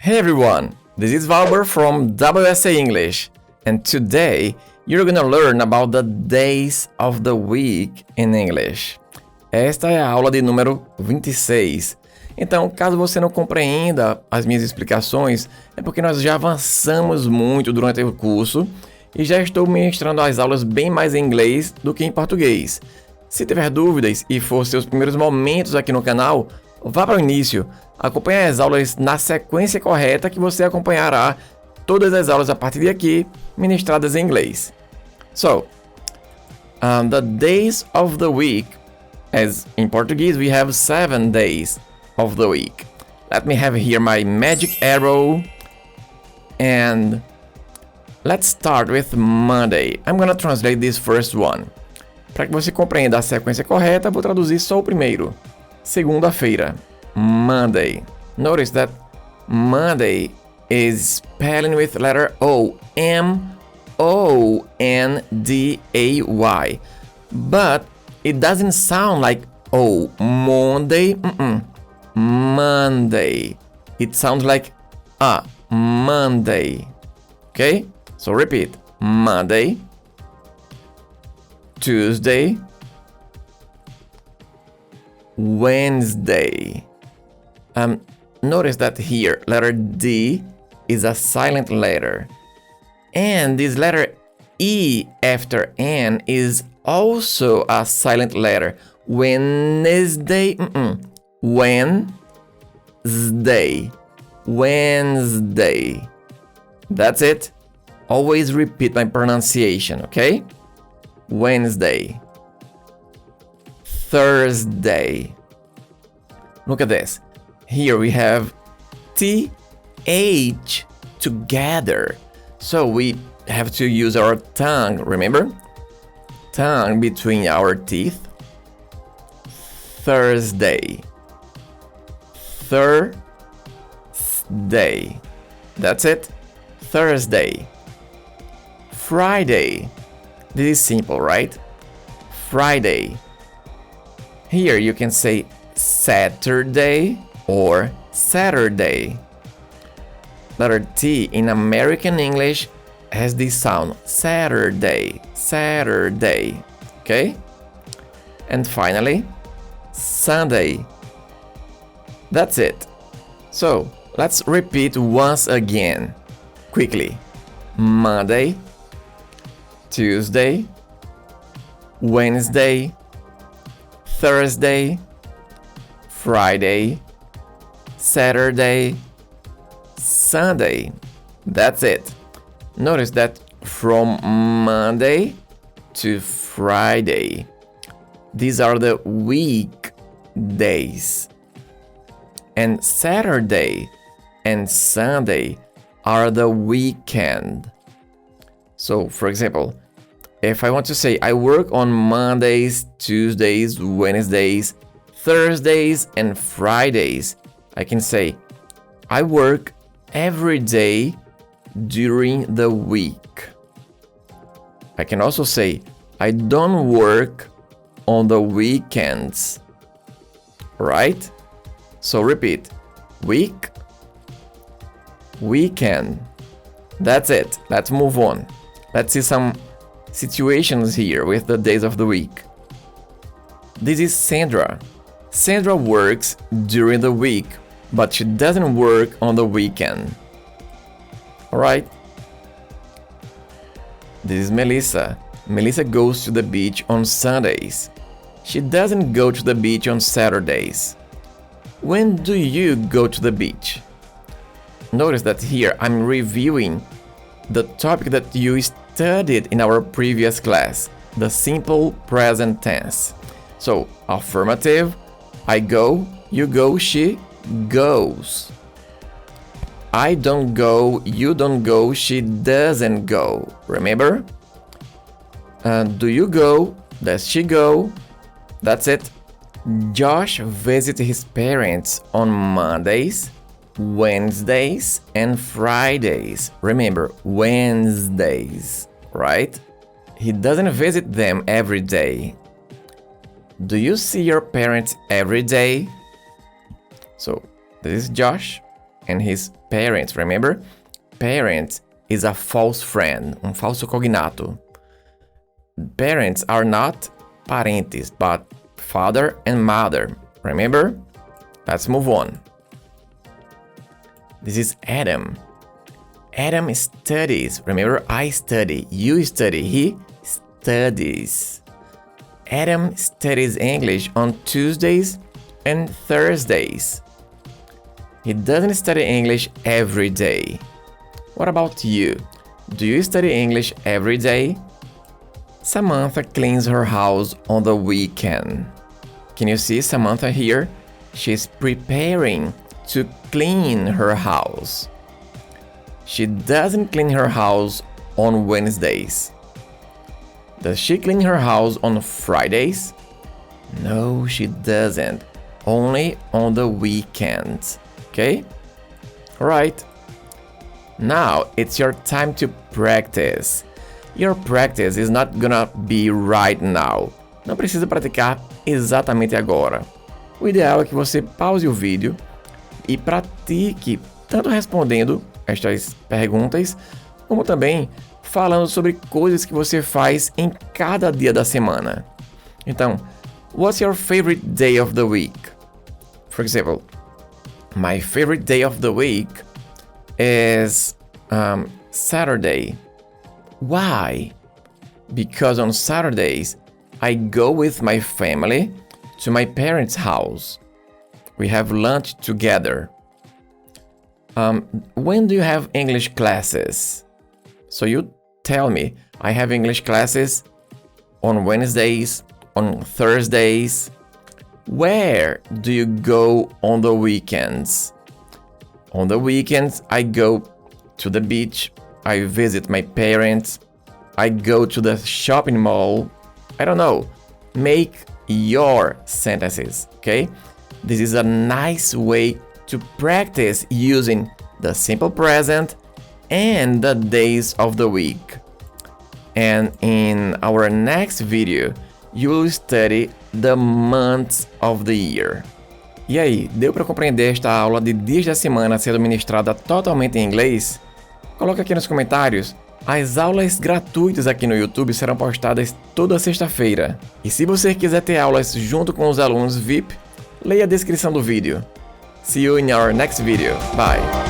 Hey everyone, this is Valber from WSA English, and today you're gonna learn about the days of the week in English. Esta é a aula de número 26. Então, caso você não compreenda as minhas explicações, é porque nós já avançamos muito durante o curso e já estou ministrando as aulas bem mais em inglês do que em português. Se tiver dúvidas e for seus primeiros momentos aqui no canal, vá para o início, acompanhe as aulas na sequência correta que você acompanhará todas as aulas a partir de aqui, ministradas em inglês. So, the days of the week, as in Portuguese we have 7 days of the week. Let me have here my magic arrow, and let's start with Monday. I'm gonna translate this first one. Para que você compreenda a sequência correta, vou traduzir só o primeiro. Segunda-feira, Monday. Notice that Monday is spelling with letter O, M-O-N-D-A-Y. But it doesn't sound like O, Monday, Monday. It sounds like Monday. Okay? So repeat. Monday, Tuesday, Wednesday. Notice that here, letter D is a silent letter. And this letter E after N is also a silent letter. Wednesday, Wednesday, Wednesday. That's it. Always repeat my pronunciation, okay? Wednesday, Thursday. Look at this. Here we have TH together. So we have to use our tongue, remember? Tongue between our teeth. Thursday. Thursday. That's it. Thursday. Friday. This is simple, right? Friday. Here you can say Saturday or Saturday. Letter T in American English has this sound. Saturday. Saturday. Okay? And finally, Sunday. That's it. So, let's repeat once again. Quickly. Monday, Tuesday, Wednesday, Thursday, Friday, Saturday, Sunday. That's it. Notice that from Monday to Friday, these are the weekdays. And Saturday and Sunday are the weekend. So, for example, if I want to say I work on Mondays, Tuesdays, Wednesdays, Thursdays, and Fridays, I can say I work every day during the week. I can also say I don't work on the weekends. Right? So repeat. Week, weekend. That's it. Let's move on. Let's see some situations here with the days of the week. This is Sandra. Sandra works during the week, but she doesn't work on the weekend. Alright? This is Melissa. Melissa goes to the beach on Sundays. She doesn't go to the beach on Saturdays. When do you go to the beach? Notice that here I'm reviewing the topic that you studied in our previous class, the simple present tense. So, affirmative, I go, you go, she goes. I don't go, you don't go, she doesn't go. Remember? Do you go? Does she go? That's it. Josh visits his parents on Mondays, Wednesdays, and Fridays. Remember, Wednesdays, right? He doesn't visit them every day. Do you see your parents every day? So, this is Josh. and his parents. Remember? Parent is a false friend, falso cognato. Parents are not parentes, but father and mother. Remember? Let's move on. This is Adam. Adam studies. Remember, I study, you study, he studies. Adam studies English on Tuesdays and Thursdays. He doesn't study English every day. What about you? Do you study English every day? Samantha cleans her house on the weekend. Can you see Samantha here? She's preparing to clean her house. She doesn't clean her house on Wednesdays. Does she clean her house on Fridays? No, she doesn't. Only on the weekends. Okay? Alright. Now it's your time to practice. Your practice is not gonna be right now. Não precisa praticar exatamente agora. O ideal é que você pause o vídeo e pratique tanto respondendo estas perguntas, como também falando sobre coisas que você faz em cada dia da semana. Então, what's your favorite day of the week? For example, my favorite day of the week is Saturday. Why? Because on Saturdays, I go with my family to my parents' house. We have lunch together. When do you have English classes? So you tell me, I have English classes on Wednesdays, on Thursdays. Where do you go on the weekends? On the weekends, I go to the beach, I visit my parents, I go to the shopping mall. I don't know. Make your sentences, okay? This is a nice way to practice using the simple present and the days of the week. And in our next video, you will study the months of the year. E aí, deu para compreender esta aula de dias da semana sendo ministrada totalmente em inglês? Coloque aqui nos comentários. As aulas gratuitas aqui no YouTube serão postadas toda sexta-feira. E se você quiser ter aulas junto com os alunos VIP, leia a descrição do vídeo. See you in our next video. Bye!